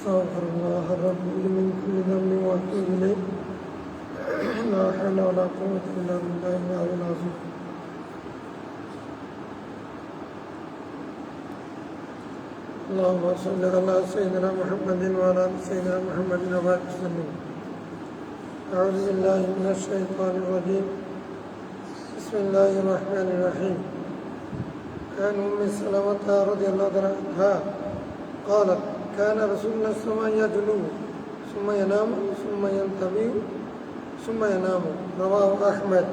أستغفر الله ربي من كل ذنب وأتوب إليه لا حول ولا قوة إلا بالله العلي العظيم. اللهم صل على سيدنا محمد وعلى آل سيدنا محمد وبارك وسلم. أعوذ بالله من الشيطان الرجيم. بسم الله الرحمن الرحيم. عن أم سلمة رضي الله عنها قالت كان رسول الله صلى الله عليه وسلم يجلو ثم ينام ثم ينتبه ثم ينام. رواه أحمد.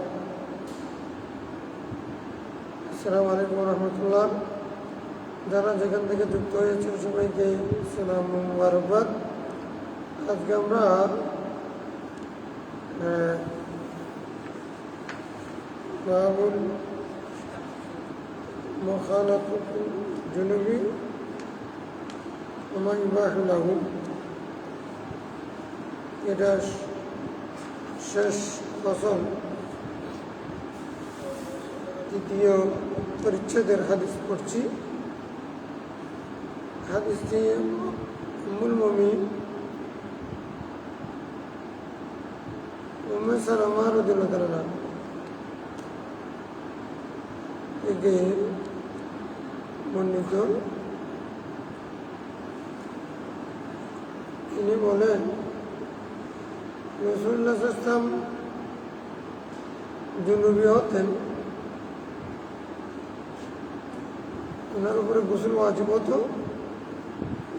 السلام عليكم ورحمة الله. যারা যেখান থেকে যুক্ত হয়েছে সবাইকে সালাম মুবারকবাদ। আজকে আমরা বাবুল মুখালাতাতুল জুনুবি ওয়া মা ইবাহু লাহু, এটা শেষ ফসল, তৃতীয় পরিচ্ছেদের হাদিস পড়ছি। হাদিসটি উম্মুল মুমিনিন উম্মে সালামা রাদিয়াল্লাহু তাআলা থেকে বর্ণিত। তিনি বলেন রাসূলুল্লাহ সাল্লাল্লাহু আলাইহি ওয়াসাল্লাম জুনুবি হতেন, ওনার উপরে গোসল ওয়াজিব হতো,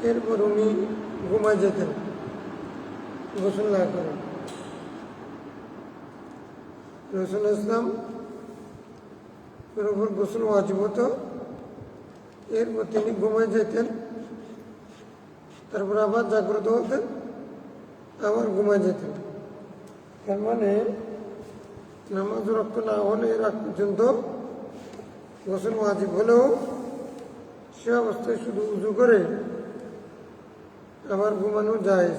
এরপর উনি ঘুমায় যেতেন গোসল না করেন। রাসূলুল্লাহ ইসলাম এর উপর গোসল ওয়াজিব হতো, এরপর তিনি ঘুমায় যেতেন, তারপর আবার জাগ্রত হতেন, আবার ঘুমায় যেতেন। তার মানে নামাজ রক্ত না হলে এর আগ পর্যন্ত গোসল ওয়াজিব হলেও সে অবস্থায় শুধু উজু করে আবার ঘুমানো যায়।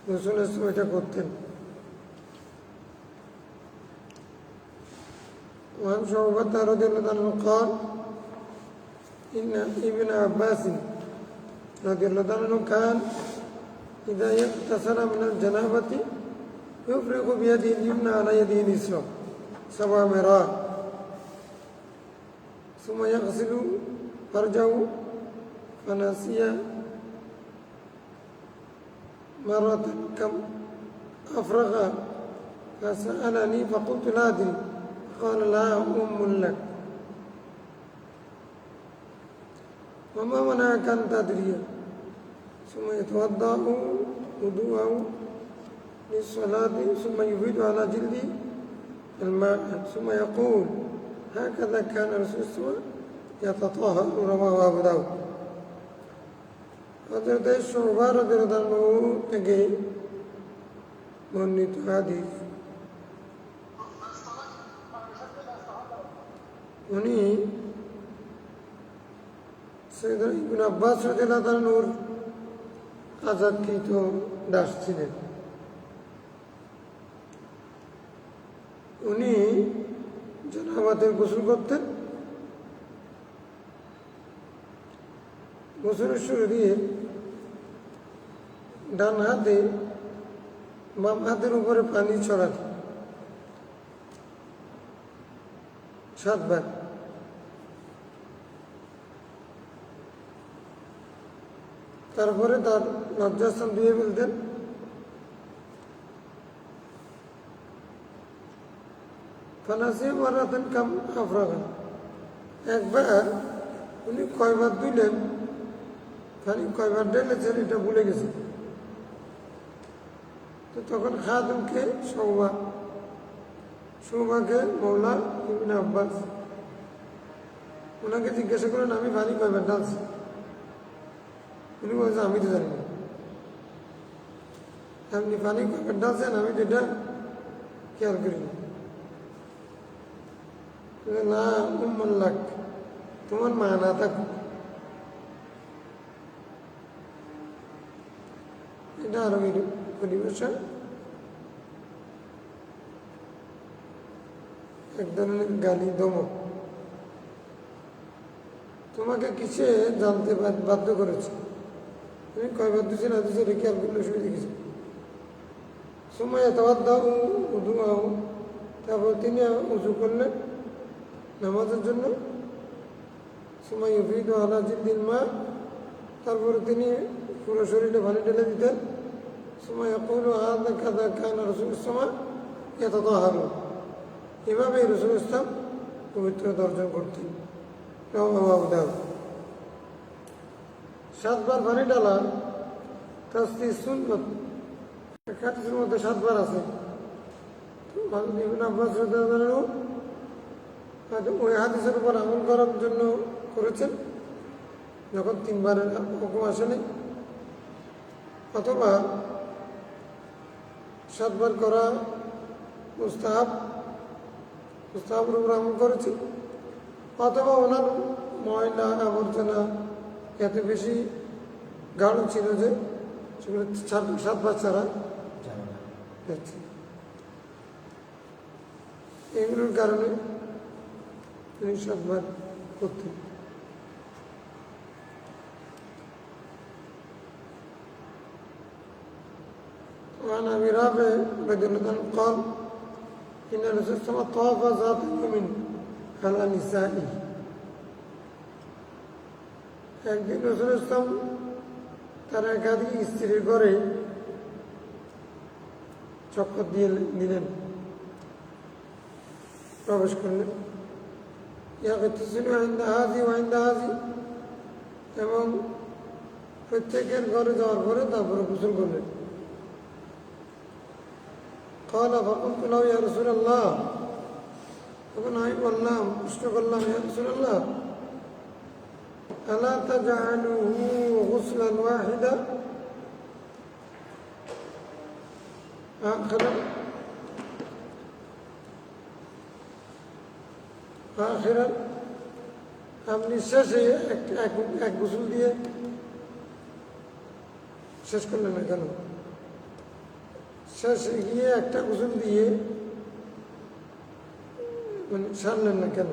রাসূলুল্লাহ সাল্লাল্লাহু এটা করতেন। وعن شعبة رضي الله عنه قال إن ابن عباس رضي الله عنه كان إذا اغتسل من الجنابة يفرغ بيده اليمنى على يده اليسرى 7 مرات ثم يغسل فرجه فنسي مرة كم أفرغ فسألني فقلت لا أدري قال لا أم لك وما منعك أن تدري. ثم يتوضأ وضوءه للصلاة ثم يفيض على جلده الماء ثم يقول هكذا كان رسول الله يتطهر. رواه أبو داود. হযরত শুবা রাদিয়াল্লাহু আনহু থেকে বর্ণিত হাদিস। উনি সাইয়েদনা ইবনে আব্বাস রাদিয়াল্লাহু আনহুর আজাদকৃত দাস ছিলেন। উনি জানাবাতের গোসল করতেন। গোসলের শুরু দিয়ে ডান হাতে বাম হাতের উপরে পানি ছড়াতেন 7 বার। তারপরে তার লজ্জাস্থান ধুয়ে ফেলতেন। ফানাসিয়া মারাতান কাম আফরাগা, একবার উনি কয়বার ধুইলেন, পানি কয়বার ঢেলেছেন এটা ভুলে গেছে। তো তখন খাদেমকে শোভাকে মৌলা ইবনে আব্বাস ওনাকে জিজ্ঞাসা করেন আমি পানি কয়বার ঢালছি। উনি বলছে আমি তো জানি না, আপনি পানি কয়বার ঢালছেন আমি তো এটা খেয়াল করি না। উম্মুল লাক, তোমার মা না থাকুক। এটা আরবির পরিভাষা, এক ধরনের গালি দমক। তোমাকে কিসে জানতে বাধ্য করেছে? আমি কয়বার দিয়েছেন হাদিসে রেখে আর করলে সুবিধা দেখেছি। সময় এতবাদ্দাও উদুয়াও, তারপর তিনি উজু করলেন নামাজের জন্য। সময় ইউফিদ আলা জিদ্দিন মা, তারপরে তিনি পুরো শরীরে পানি ঢেলে দিতেন। সময় ইয়াকুলু হাযা কাযা কানা রাসূলুল্লাহ সময় ইয়াতাতাহারু, এভাবেই রাসূল ইসলাম পবিত্রতা অর্জন করতেন। রাওয়াহু দাউদ। 7 বার পানি ঢালা তাসবিহ সুন্নাত, হাদিসের মধ্যে 7 বার আছে। ইবনে আব্বাস রাদিয়াল্লাহু আনহু ওই হাদিসের উপর আমল করার জন্য করেছেন যখন 3 বারের হুকুম আসেনি, অথবা 7 বার করা মুস্তাহাবের উপর আমল করেছি, অথবা ওনার ময়লা আবর্জনা এত বেশি গাঢ় ছিল যে সেগুলো 7 বার ছাড়া যাচ্ছে। এগুলোর কারণে তিনি 7 বার করতেন। وعن ابي رافع رضي الله عنه قال ان الرسول صلى الله عليه وسلم طاف ذات يوم على نسائه। একদিন রাসূল ইসলাম তার একাধিক স্ত্রীর ঘরে চক্কর দিয়ে দিলেন, প্রবেশ করলেন। ইয়াগতাসিলু ইনদা হাযি ওয়া ইনদা হাযি, এবং প্রত্যেকের ঘরে যাওয়ার পরে তারপরে গোসল করলেন। قال فقلت له يا رسول الله, তখন আমি বললাম, প্রশ্ন করলাম, ইয়া রাসূলুল্লাহ আলা তাজআলুহু গুসলান ওয়াহিদা আখিরান, আপনি শেষে এক গোসল দিয়ে শেষ করলেন না কেন? শেষে গিয়ে একটা গোসল দিয়ে মানে সারলেন না কেন?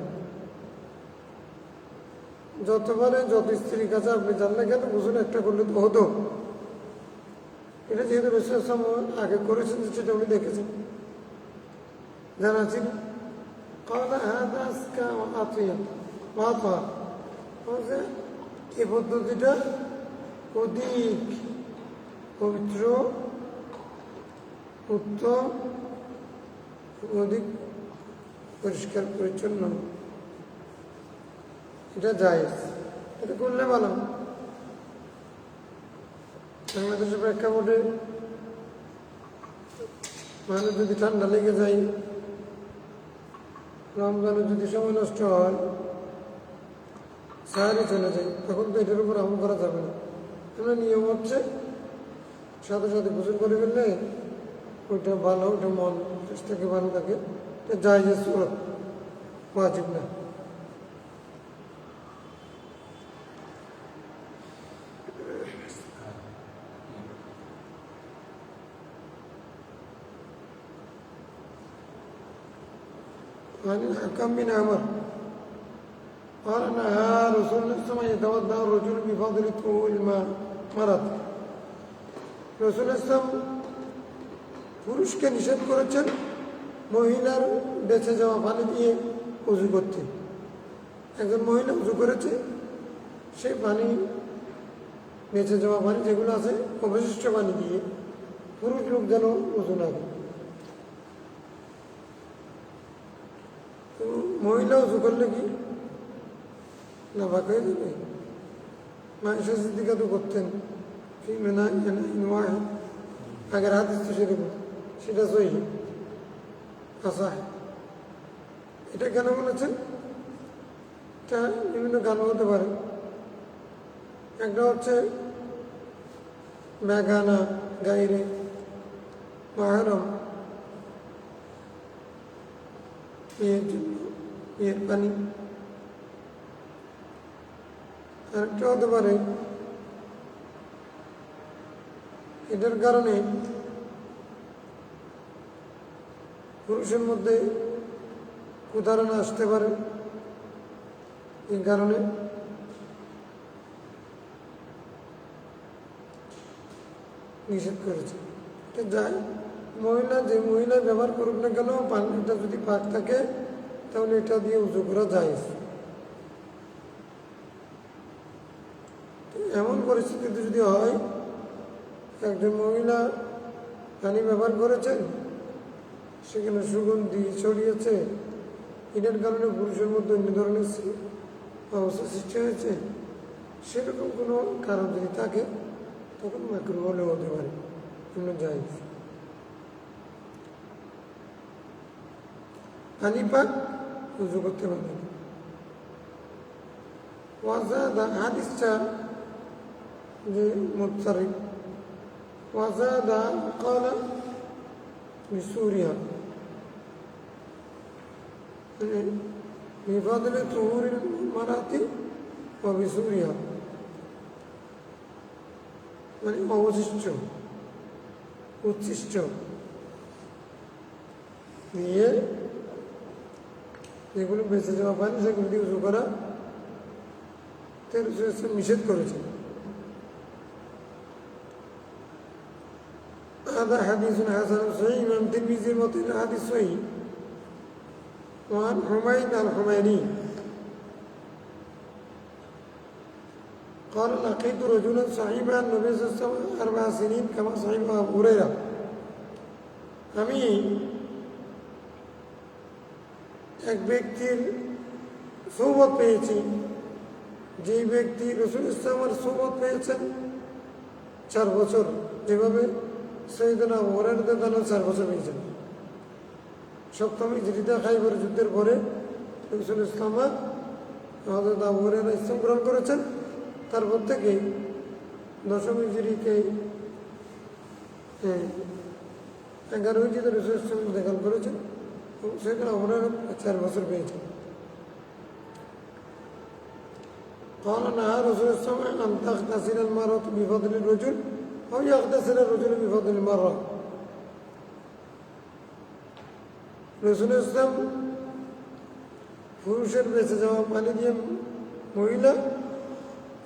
যতবারে যত স্ত্রীর কাছে আপনি যান না কেন, গোসল একটা করলে তো হতো। এটা যেহেতু রাসূল সাল্লাল্লাহু আগে করেছেন, সেটা উনি দেখেছেন, জানা ছিল। এই পদ্ধতিটা অধিক পবিত্র, উত্তম, অধিক পরিষ্কার পরিচ্ছন্ন, এটা জায়েজ, এটা করলে ভালো। বাংলাদেশের প্রেক্ষাপটে মানুষ যদি ঠান্ডা লেগে যায়, রমজানে যদি সময় নষ্ট হয়, সাহারি চলে যায়, তখন তো এটার উপর আমল করা যাবে না। আমরা নিয়ম হচ্ছে সাথে সাথে গোসল করে ফেললে ওইটা ভালো, ওইটা মন থেকে ভালো থাকে, এটা জায়েজ সুরত, ওয়াজিব না। عن الحكم بن عمر قال نهى رسول الله صلى الله عليه وسلم يتوضا الرجل بفضل طهور المرض। রাসূল ইসলাম পুরুষকে নিষেধ করেছেন মহিলার বেঁচে যাওয়া পানি দিয়ে উযু করতে। একজন মহিলা উযু করেছে, সেই পানি, বেঁচে যাওয়া পানি যেগুলো আছে, অবশিষ্ট পানি দিয়ে পুরুষ লোক যেন উযু না করে। মহিলা উযু করলে কি নাপাক হয়ে যাবে? আয়েশা সিদ্দিকা তো করতেন, আগের হাদিস তো সেরকম, সেটা সহিহ আচ্ছা। এটা কেন বলেছেন? এটা বিভিন্ন কারণ হতে পারে। একটা হচ্ছে মেঘানা গাইরে মাহরম, এর জন্য এর পানি। আরেকটা হতে পারে এটার কারণে পুরুষের মধ্যে কুধারণা আসতে পারে, এই কারণে নিষেধ করেছে। এটা যায় যে মহিলা ব্যবহার করুক না কেন, পানিটা যদি পাক থাকে তাহলে এটা দিয়ে উজু করা যায়। এমন পরিস্থিতিতে যদি হয় একজন মহিলা পানি ব্যবহার করেছেন, সেখানে সুগন্ধি ছড়িয়েছে, এটার কারণে পুরুষের মধ্যে অন্য ধরনের অবস্থা সৃষ্টি হয়েছে, সেরকম কোনো কারণ যদি থাকে তখন মাকরুহ হলেও হতে পারে, এমন জায়েজ। পানি পাক উজু করতে পারবে না। ওয়াজাদা হাদিসটা যে মুত্তারিব ওয়াজাদা ক্বালা বিসুরিয়া মানে বিফাদলি তুহুরিল মারাতি ওয়া বিসুরিয়া মানে উচ্ছিষ্ট নিয়ে যেগুলো বেঁচে যাওয়া পানি সেগুলো দিয়ে উজু করা নিষেধ করেছে। هذا حديث حسن صحيح من الترمذي وطن حديث صحيح وعن حميد الحميري قال لقيت رجلا صحيبا النبي صلى الله عليه وسلم 4 سنين كما صحيب أبو هريرة আমি এক ব্যক্তির সোহবত পেয়েছি, যেই ব্যক্তি রাসূল ইসলামের সোহবত পেয়েছেন 4 বছর, যেভাবে সৈয়দনা আবু হুরায়রা রাদিয়াল্লাহু আনহু 4 বছর পেয়েছেন। 7ম হিজরিতে খাইবার যুদ্ধের পরে রাসূল ইসলাম হযরত আবু হুরায়রা ইসলাম গ্রহণ করেছেন। তারপর থেকে 10ম হিজরিতে 11 হিজরিতে রাসূল ইসলাম ইন্তেকাল করেছেন এবং সৈয়দনা আবু হুরায়রা 4 বছর পেয়েছেন। قال نهى رسول الله صلى الله عليه وسلم أن تغتسل المرأة بفضل الرجل أو يغتسل الرجل بفضل المرأة। রাসূল ইসলাম পুরুষের বেঁচে যাওয়া পানি দিয়ে মহিলা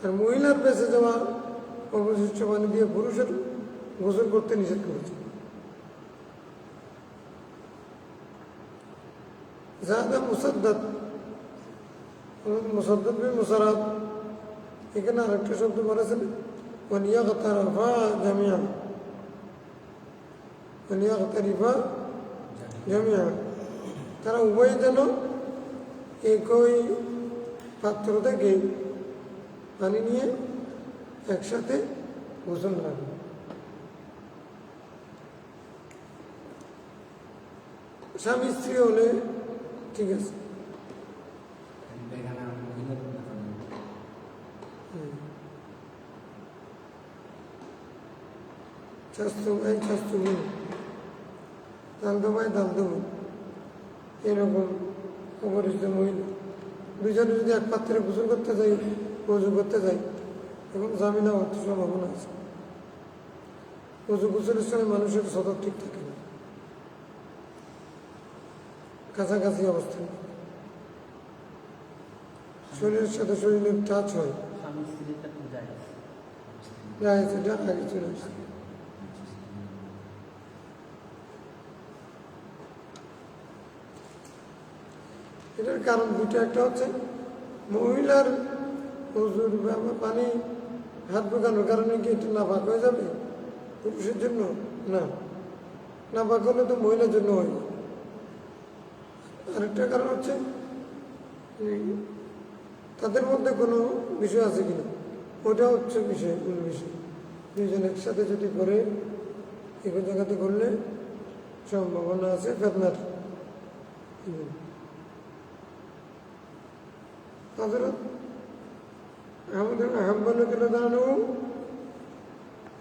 আর মহিলার বেঁচে যাওয়া অবশিষ্ট পানি দিয়ে পুরুষের গোসল করতে নিষেধ করেছে। জাদা মুসাদ্দাদ বিন মুসারাদ, এখানে আরেকটা শব্দ করেছেন ওয়ালিয়াগতারিফা জামিআন, তারা উভয় যেন একই পাত্র থেকে পানি নিয়ে একসাথে গোসল লাগে। স্বামী স্ত্রী হলে ঠিক আছে, স্বাস্থ্য ভাই স্বাস্থ্য বোন, দান্ত ভাই দান্ত বোন, এরকম অপরিচিত মহিলা দুজনে যদি এক পাত্রে গোসল করতে যাই, উজু করতে যাই, এখন ঝামেলা হওয়ার সম্ভাবনা আছে। উজু গোসলের সময় মানুষের সদর ঠিক থাকে না, কাছাকাছি অবস্থান, শরীরের সাথে শরীরের টাচ হয়, এটা আগে চলে আসে। এটার কারণ দুটো, একটা হচ্ছে মহিলার হুজুর পানি হাত বোকানোর কারণে কি এটা নাপাক হয়ে যাবে পুরুষের জন্য? না, নাপাক হলে তো মহিলার জন্য হয়। আরেকটা কারণ হচ্ছে তাদের মধ্যে কোনো বিষয় আছে কিনা, ওটা হচ্ছে বিষয়, মূল বিষয়। দুইজন একসাথে যদি করে এক জায়গাতে করলে সম্ভাবনা আছে ফেতনার। হযরত আহমদ বিন হাম্বল রাদিয়াল্লাহু আনহু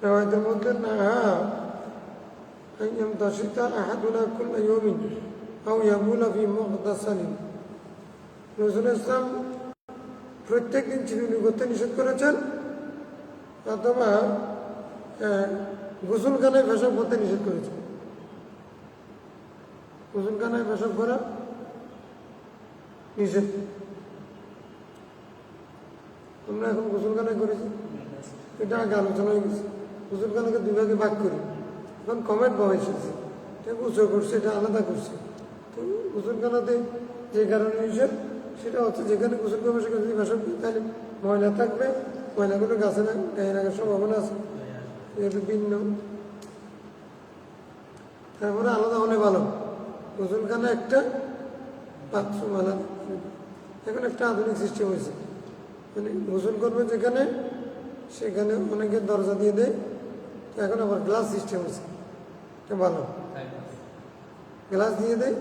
রাওয়ায়াতের মধ্যে নাহা আন ইয়ামতাশিতা আহাদুনা কুল্লা ইয়াউমিন আও ইয়াবুলা ফি মুগতাসালিন। রাসূল ইসলাম প্রত্যেক দিন চিরুনি করতে নিষেধ করেছেন, অথবা গোসলখানায় পেশাব করতে নিষেধ করেছেন। গোসলখানায় পেশাব করা নিষেধ। আমরা এখন গোসলখানায় করেছি, এটা আগে আলোচনা হয়ে গেছে। গোসলখানাকে দুই ভাগে ভাগ করি, এখন কমেন্ট বয়স আছে, এটা গোসল করছে, এটা আলাদা করছে। তো গোসলখানাতে যে কারণে নিষেধ সেটা হচ্ছে যেখানে গোসল করবে সেখানে যদি বাসন তাহলে ময়লা থাকবে, ময়লাগুলো গাছে না গায়ে লাগার সম্ভাবনা আছে, যেহেতু ভিন্ন। তারপরে আলাদা হলে ভালো, গোসলখানা একটা, বাথরুম আলাদা। এখন একটা আধুনিক সিস্টেম হয়েছে, মানে গোসল করবে যেখানে সেখানে অনেকে দরজা দিয়ে দেয়। তো এখন আবার গ্লাস সিস্টেম হয়েছে, এটা ভালো, গ্লাস দিয়ে দেয়।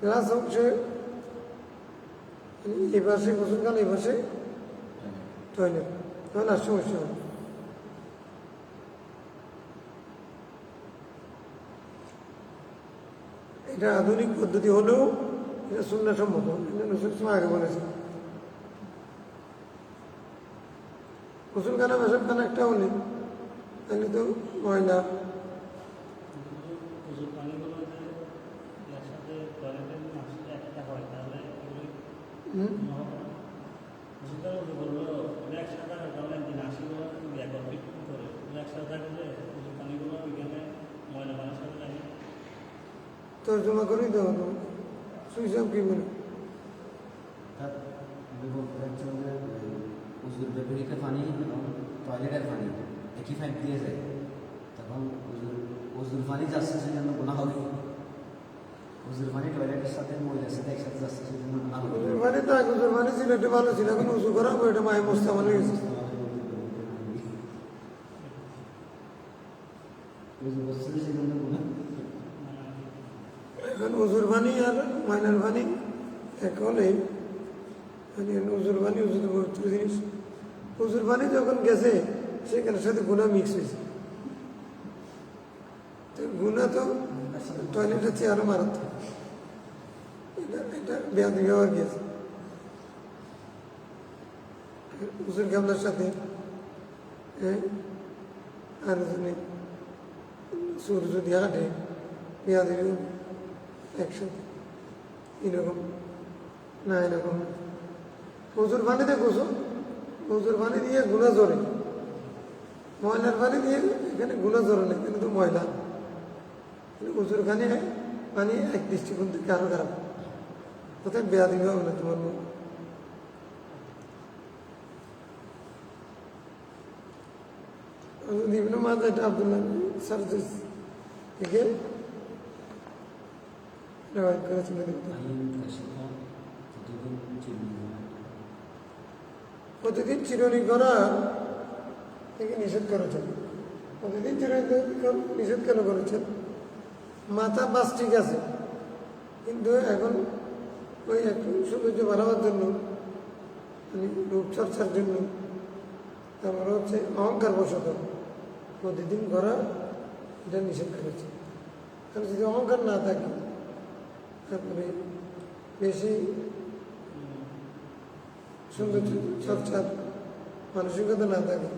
গ্লাস অংশে এই পাশে গোসলখানা, এই পাশে টয়লেট, তাহলে আর সমস্যা হবে। এটা আধুনিক পদ্ধতি হলেও এটা সুন্নাহ সম্মত, এটা আগে বলেছে। গোসলখানা পেশাবখানা একটা হলে তাহলে তো ময়লা তর্জমা করেই দেওয়া তো সুইচ অফ কি বলে ব্যবহৃত পানি এবং টয়লেটের পানি একই পাইপ দিয়ে যায়, তখন ওজুর পানি যাচ্ছে সেজন্য গোনা হবে। ওজুর পানি টয়লেটের সাথে মহিলার সাথে একসাথে যাচ্ছে সেজন্য গোনা হবে। মানে তো আগে ওজুর পানি ছিল, এটা ভালো ছিল, এখন উজু করা হবে, এটা মায়ের মোস্তামাল হয়ে গেছে। এখন উজুর পানি আর মাইনার পানি এক হলে উজুর পানি উজুর পবিত্র জিনিস। উজুর পানি যখন গেছে সেখানের সাথে গুণা মিক্স হয়েছে, তো গুণা তো টয়লেটের চেয়ে আরো মারাত্মক, এটা বেয়াদি ব্যবহার গিয়েছে। উজুর গামলার সাথে আর সুর যদি হাঁটে পেঁয়াজ একসাথে এরকম না, এরকম প্রচুর পানিতে গোসল, প্রচুর পানি দিয়ে গুণা জ্বরে, ময়লার পানি দিয়ে এখানে গুণা জ্বরে না, কিন্তু তো ময়লা। প্রচুর খানি পানি এক দৃষ্টিকোণ থেকে আরো খারাপ, কোথায় বেয়া দিবে হবে না তোমার মন। বিভিন্ন মাঝে এটা আব্দুল্লাহ সার্জিস থেকে প্রতিদিন চিরুনি করা থেকে নিষেধ করেছেন। প্রতিদিন চিরুনি নিষেধ কেন করেছেন? মাথা বাস ঠিক আছে, কিন্তু এখন ওই একটু সৌন্দর্য বাড়াবার জন্য, মানে রূপচর্চার জন্য, তারপরে হচ্ছে অহংকার বশত প্রতিদিন করা এটা নিষেধ করেছে। কারণ যদি অহংকার না থাকে, তারপরে বেশি সৌন্দর্য চর্চার মানসিকতা না থাকে,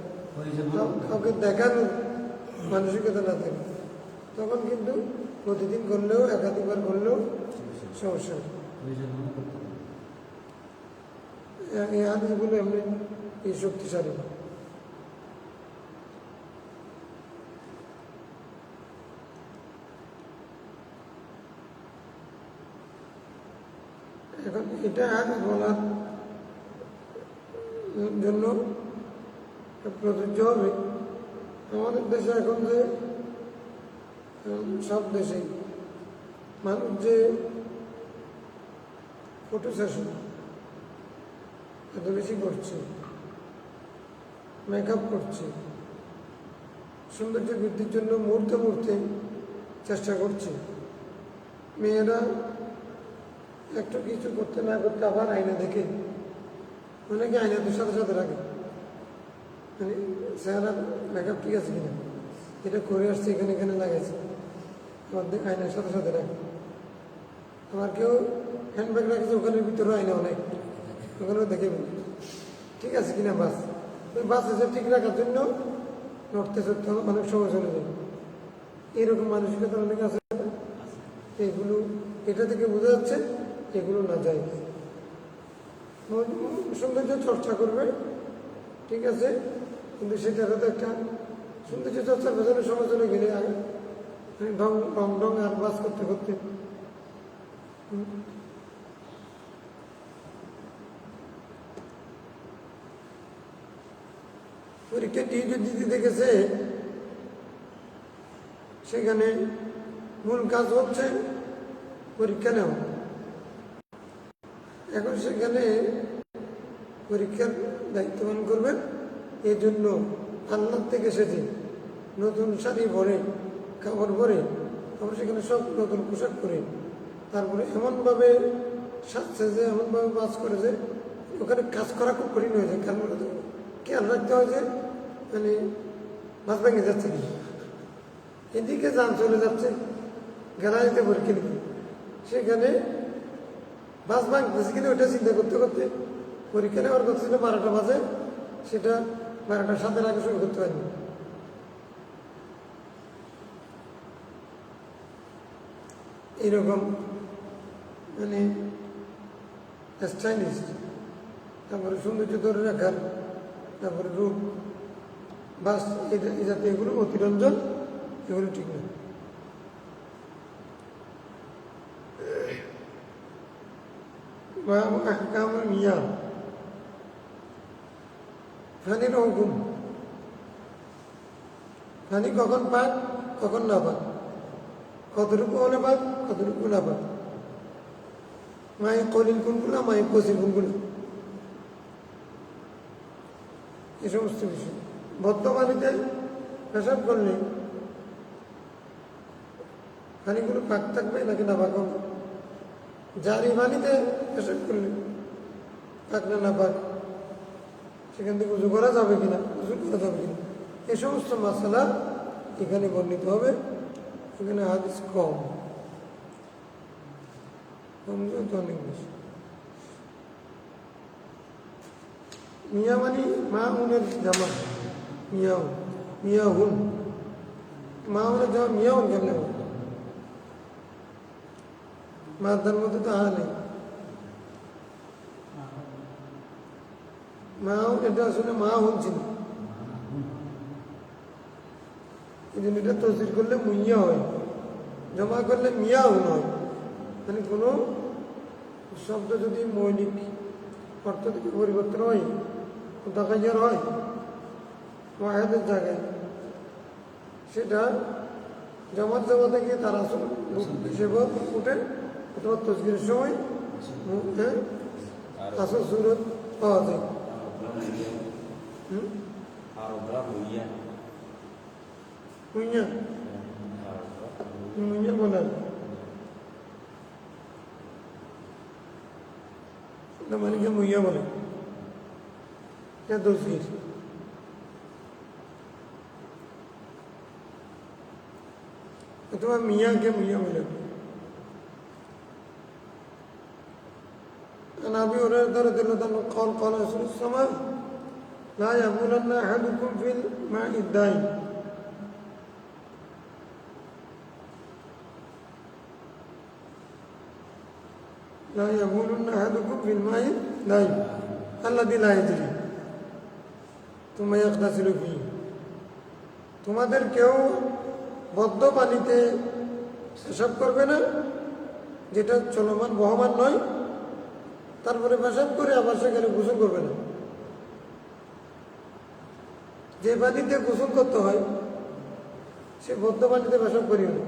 কাউকে দেখানোর মানসিকতা না থাকে, তখন কিন্তু প্রতিদিন করলেও একাধিকবার করলেও সমস্যা হয়। এই হাদিসগুলো এমনি এই শক্তিশালী। এখন এটা হাদিস বলার জন্য প্রযোজ্য হবে আমাদের দেশে। এখন যে সব দেশেই মানুষ যে ফটো সেশন এত বেশি করছে, মেকআপ করছে, সৌন্দর্য বৃদ্ধির জন্য মুহূর্তে মুহূর্তে চেষ্টা করছে। মেয়েরা একটু কিছু করতে না করতে আবার আয়না দেখে, অনেকে আয়নাদের সাথে সাথে রাখে, মানে চেহারা মেকআপ ঠিক আছে কিনা, এটা করে আসছে, এখানে এখানে লাগাইছে, অর্ধেক আয়নার সাথে সাথে রাখে। আমার কেউ হ্যান্ডব্যাগ রাখছে, ওখানের ভিতরেও আয়না অনেক, ওখানেও দেখে বলি ঠিক আছে কিনা। বাস ওই বাস এসে ঠিক রাখার জন্য নড়তে চড়তে অনেক সময় চলে যায়। এইরকম মানসিকতা অনেক আছে। এগুলো এটা থেকে বোঝা যাচ্ছে এগুলো না যায়। সৌন্দর্য চর্চা করবে ঠিক আছে, কিন্তু সেটারও তো একটা সৌন্দর্য চর্চার পেছনে সময় চলে গেলে ঢং ঢং ঢং আর বাস করতে করতে পরীক্ষা টিউটোর দিতে দেখেছে সেখানে মূল কাজ হচ্ছে পরীক্ষা নেওয়া। এখন সেখানে পরীক্ষার দায়িত্ব পালন করবেন, এই জন্য আল্লাহ থেকে এসেছে নতুন শাড়ি ভরে, কাপড় ভরে, তারপরে সেখানে সব নতুন পোশাক পরে, তারপরে এমনভাবে সাজছে যে এমনভাবে বাস করে যে ওখানে কাজ করা খুব কঠিন হয়ে যায়। কারণ খেয়াল রাখতে হয় যে মানে বাস ভেঙে যাচ্ছে কি, এদিকে যান চলে যাচ্ছে, গ্যালারিতে পরীক্ষা নিতে, সেখানে বাস ভাঙতেছে কিনা ওইটা চিন্তা করতে করতে পরীক্ষা নেওয়ার কথা ছিল 12টা বাজে, সেটা 12টার 7-এর আগে শুরু করতে পারিনি। এইরকম মানে স্টাইলিশ, তারপরে সৌন্দর্য ধরে রাখার, তারপরে রূপ, বাস এই জাতীয় এগুলো অতিরঞ্জন, এগুলো ঠিক না। আহকামুল মিয়া, পানির হুকুম, পানি কখন পাক কখন না পাক, কতটুকু হলে পাক কতটুকু না পাক, মায়ে কলিল কোনগুলো মায়ে কচির কোনগুলো, এ সমস্ত বিষয়। বদ্ধ পানিতে পেশাব করলে পানিগুলো পাক থাকবে নাকি না পাক হবে, জারি পানিতে পেশাব করলে পাক না পাক, সেখান থেকে উজু করা যাবে কিনা, উজু করা যাবে কিনা, এই সমস্ত মশলা এখানে বর্ণিত হবে। এখানে হাদিস কম, তো অনেক বেশি। মিয়া মানে মা উনের জামা, মিয়াউন, মিয়াহুন, মা উনের জামা মিয়াউন কেমনে হবে, মাদার মধ্যে তো নেই। মাউন এটা আসলে মাহুন ছিল, এই জন্য এটা তসদির করলে মুইয়া হয়, জমা করলে মিয়াহুন হয়। মানে কোনো শব্দ যদি মৌলিক অর্থ থেকে পরিবর্তন হয়, তাকাইয়ার হয় ওয়াহেদের জায়গায়, সেটা জমাত জমা থেকে তার আসল হিসেবে উঠে, অথবা তসগিরের সময় আসল সুরত পাওয়া যায়। মুইয়া মুইয়া বলেন মালিকে মুইয়া বলে, তসগির। অথবা মিয়াকে মিয়া বলে। عن ابي هريره رضي الله عنه قال قال رسول السماء لا يبولن احدكم في الماء الدائم لا يبولن احدكم في الماء الدائم الذي لا يجري ثم يغتسل فيه। তোমাদের কেউ বদ্ধ পানিতে পেশাব করবে না, যেটা চলমান বহমান নয়, তারপরে পেশাব করে আবার সেখানে গোসল করবে না। যে পানিতে গোসল করতে হয় সে বদ্ধ পানিতে পেশাব করিও না।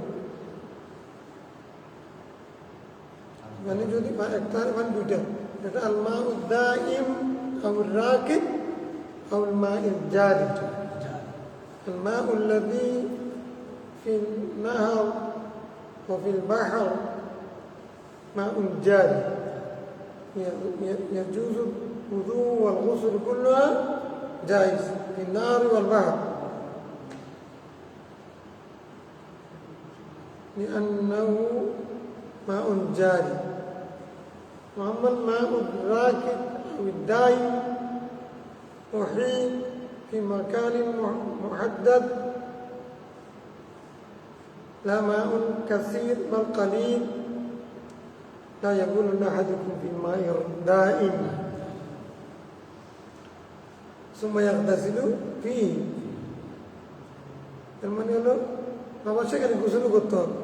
মানে যদি একটা মানে দুইটা, এটা আলমা উদ্দাইম আউর রাকিব আউল মা জারি। الماء الذي في النهر وفي البحر ماء جاري يجوز الوضوء والغسل كلها جائز في النهر والبحر لأنه ماء جاري. وأما الماء الراكد أو الدائم أحيل في مكان محدد لا ماء كثير بل قليل لا يبولن أحدكم في الماء دائم ثم يغتسل فيه এর মানে হলো আবার সেখানে গোসলও করতে হবে।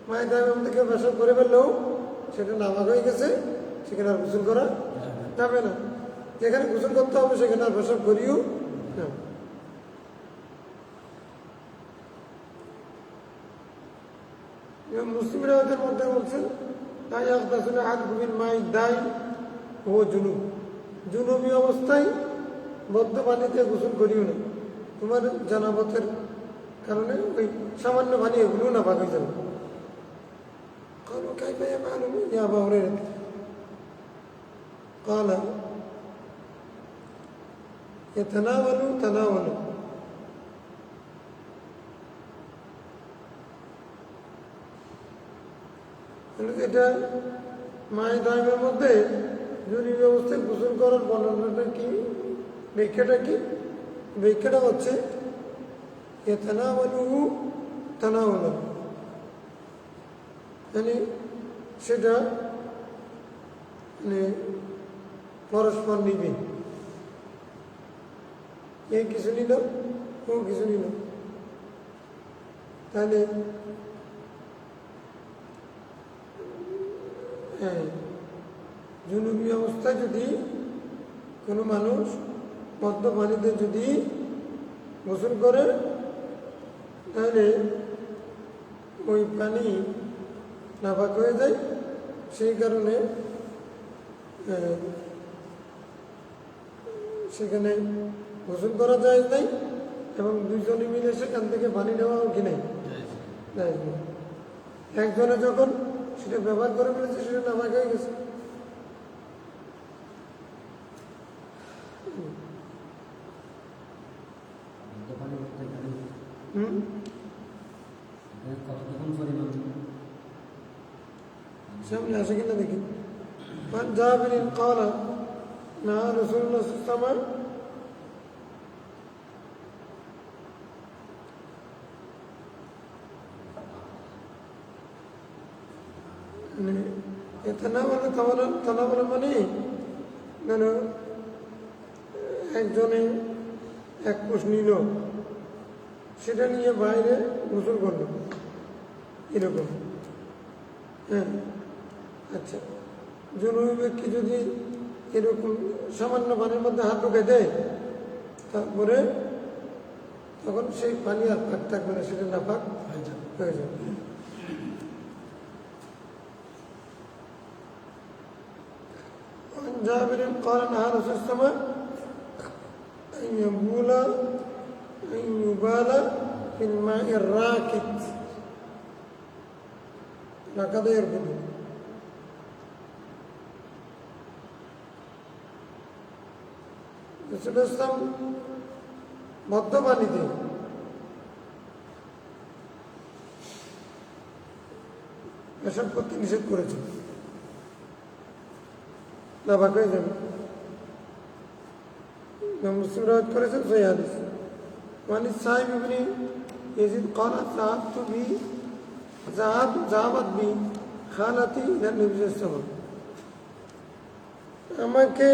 মায়ের দামের মধ্যে কেউ পেশাব করে ফেললেও সেটা নামাজ হয়ে গেছে, সেখানে আর গোসল করা যাবে না। যেখানে গোসল করতে হবে সেখানে আর পেশাব করিও না। মুসলিম রাওয়াতের মধ্যে বলছেন তাই আসলে হাত গুবির মাই দায় ও জুনুব, জুনুবি অবস্থায় বদ্ধ পানিতে গোসল করিও না, তোমার জানাবতের কারণে ওই সামান্য পানি এগুলো না পাক হয়ে যাবে। قالوا كيف يفعل يا أبا هريرة قال تناولوا এটা মায়ের দামের মধ্যে জরুরি ব্যবস্থায় গোসল করার বর্ণনাটা কি, ব্যাখ্যাটা কি? ব্যাখ্যাটা হচ্ছে তানাওয়ালু মানে সেটা মানে পরস্পর নিবে, এ কিছু নিল ও কিছু নিল, তাহলে হ্যাঁ জুনুবি অবস্থায় যদি কোনো মানুষ মদ্য পানিতে যদি গোসল করে তাহলে ওই পানি নাপাক হয়ে যায়। সেই কারণে সেখানে গোসল করা যায় নাই এবং দুইজনে মিলে সেখান থেকে পানি নেওয়াও কি নেই, একজনে যখন সেটা ব্যবহার করে ফেলেছে সেটা নাপাক হয়ে গেছে। সামনে আসে কিনা দেখি। جابر قال نهى رسول الله صلى الله عليه وسلم তানাওয়াল মানে একজনে এক কোষ নিল, সেটা নিয়ে বাইরে গোসল করলো এরকম। হ্যাঁ আচ্ছা, জরুরি ব্যক্তি যদি এরকম সামান্য পানির মধ্যে হাত ঢুকে দেয় তারপরে তখন সেই পানি আর পাক থাকবে না, সেটা নাপাক হয়ে যাবে। جابر قال نهى رسول الله أن يبال في الماء الراكد ركض يركض ইসলাম মদ্য পানিতে এসব করতে নিষেধ করেছে, নাপাক হয়ে যাবে। মুসলিম রাওয়াত করেছেন সহিহ হাদিস। وعن السائب بن يزيد قال ذهبت بي خالتي إلى النبي صلى الله عليه وسلم, আমাকে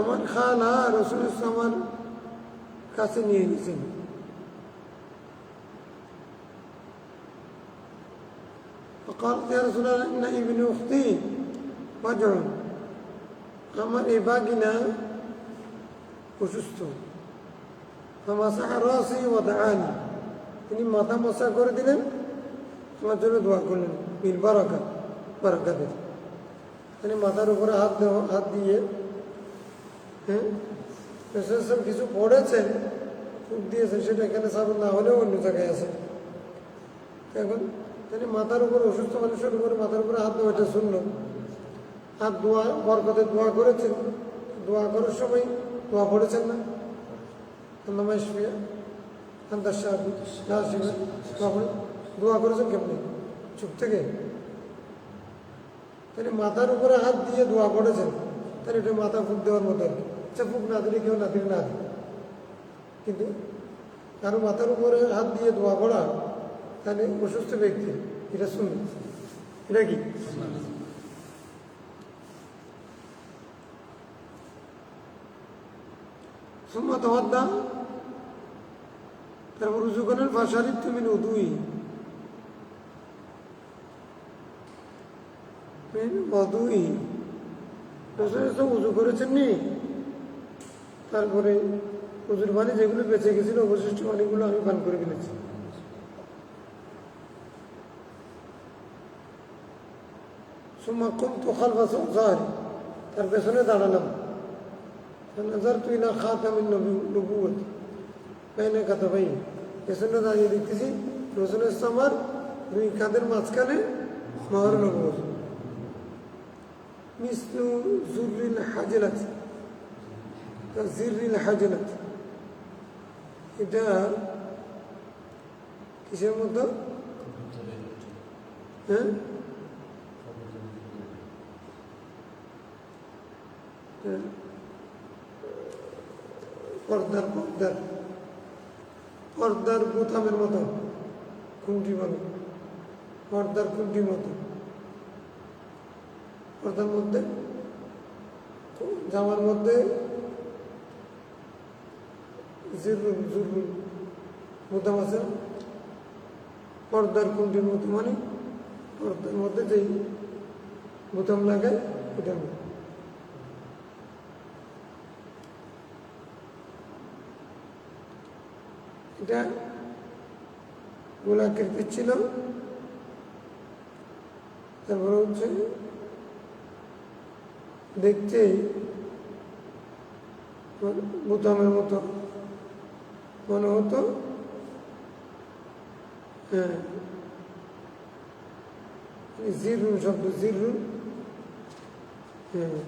আমার খালা রাসূল সাল্লাল্লাহু আলাইহি ওয়াসাল্লামের কাছে নিয়ে গেছেন। فقالت يا رسول الله إن ابن أختي وجع, আমার এই বাগিনা অসুস্থ। فمسح راسي ودعاني, তিনি মাথা মসা করে দিলেন, আমার জন্য দোয়া করলেন বিল বারাকাতের। তিনি মাথার উপরে হাত দিয়ে কিছু পড়েছেন, ফুক দিয়েছেন, সেটা এখানে সাবন না হলেও অন্য জায়গায় আছে। এখন তিনি মাথার উপরে অসুস্থ মানুষের উপরে মাথার উপরে হাত দেওয়া, এটা শুনল। হাত দোয়া বরকতে দোয়া করেছেন, দোয়া করার সময় দোয়া পড়েছেন না, দোয়া করেছেন কেমনি চুপ থেকে? তিনি মাথার উপরে হাত দিয়ে দোয়া করেছেন, তাহলে এটা মাথা ফুক দেওয়ার মতো আর কি। আচ্ছা, ফুক না দিলে কেউ না দিলে না দিল, কিন্তু কারো মাথার উপরে হাত দিয়ে দোয়া করা তাহলে অসুস্থ ব্যক্তি এটা শুনবে, এটা কি ثم تودع তারপর উজু করেন ফাশারিব তুমি উদুই অদুই উজু করেছেন নি, তারপরে উজুর পানি যেগুলো বেঁচে গেছিল অবশিষ্ট পানিগুলো আমি পান করে ফেলেছি। সুম্মা কুমতু খালফা যাহরি, তার পেছনে দাঁড়ালাম। ফানাযারতু ইলা খাতামিন নবুওয়াতি বাইনা কাতাবাইন, পেছনে দাঁড়িয়ে দেখতেছি রাসূল ইসলামের দুই কাঁধের মাঝখানে মোহর নবুওয়াত। মিসলু জুররিল হাজলাত, জিররিল হাজলাত, এটা কিসের মতো? হ্যাঁ, পর্দার পর্দার পর্দার বোতামের মতো, খুঁটি বলে, পর্দার খুঁটির মতো। পর্দার মধ্যে জামার মধ্যে জিররুন জুররুন বোতাম আছে, পর্দার খুঁটির মতো, মানে পর্দার মধ্যে যেই বোতাম লাগায় ওটার মতো। এটা গোলাকৃতির ছিল, তারপরে হচ্ছে দেখতে বোতামের মতো মনে হতো। হ্যাঁ, জিরুন শব্দ, জিরুন। হ্যাঁ,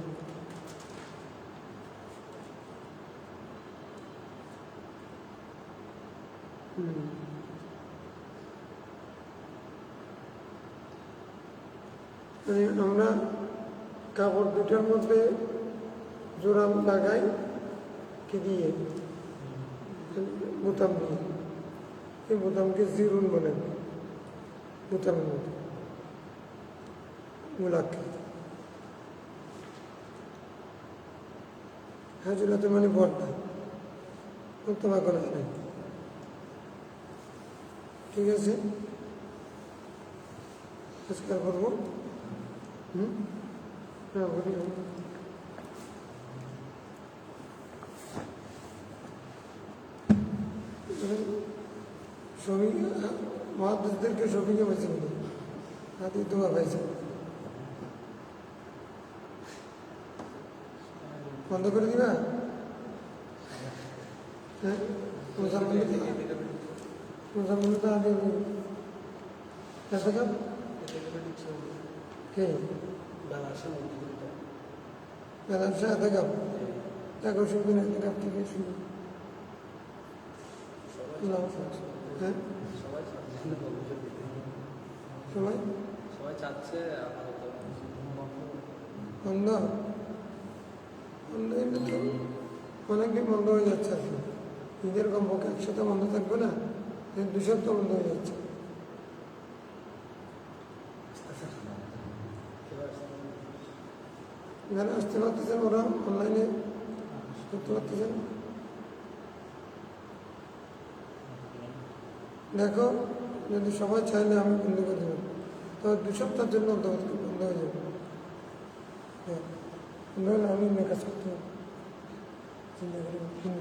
আমরা কাপড় দুটার মধ্যে জোড়া লাগাই কি দিয়ে, বোতাম দিয়ে, এই বোতামকে জিরুন বলেন, বোতামের মধ্যে গোলাকৃতি। হাজুলাতে মানে পর্দা, তোমার করা যায়। ঠিক আছে, পরিষ্কার করবো। হ্যাঁ, বলি সবই মহাদেশদেরকে সবইকে বেছে বলি, হাতি তোমার পাইছে। বন্ধ করে দিবা? হ্যাঁ, মুসলমান তো আগে দেখা কে বেলার সাথে কাপ দেখো, শুনবেন একটা কাপ থেকে শুনবেন। হ্যাঁ, সবাই চাচ্ছে বন্ধ বন্ধ, এটা তো অনেকদিন বন্ধ হয়ে যাচ্ছে। আসলে নিজের কমপক্ষে একসাথে বন্ধ থাকবে না, 2 সপ্তাহ বন্ধ হয়ে যাচ্ছে। যারা আসতে পারতেছেন ওরা অনলাইনে করতে পারতেছেন। দেখো, যদি সবাই চাইলে আমি বন্ধ করে দেবেন, তবে 2 সপ্তাহের জন্য বন্ধ হয়ে যাবে। হ্যাঁ, নইলে আমি মেকাজ করতে হবে, চিন্তা করি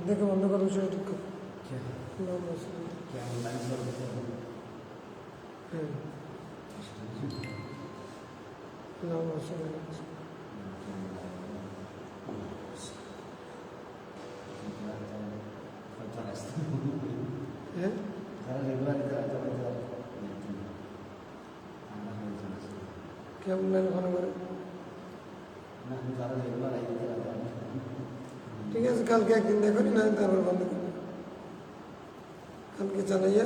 দেখে বন্ধ করার বিষয়ে ঠিক করে। হ্যাঁ, কেমন লাগে মনে করে? ঠিক আছে, কালকে একদিন দেখুন, না তারপর বন্ধ করবেন। কালকে চালাইয়া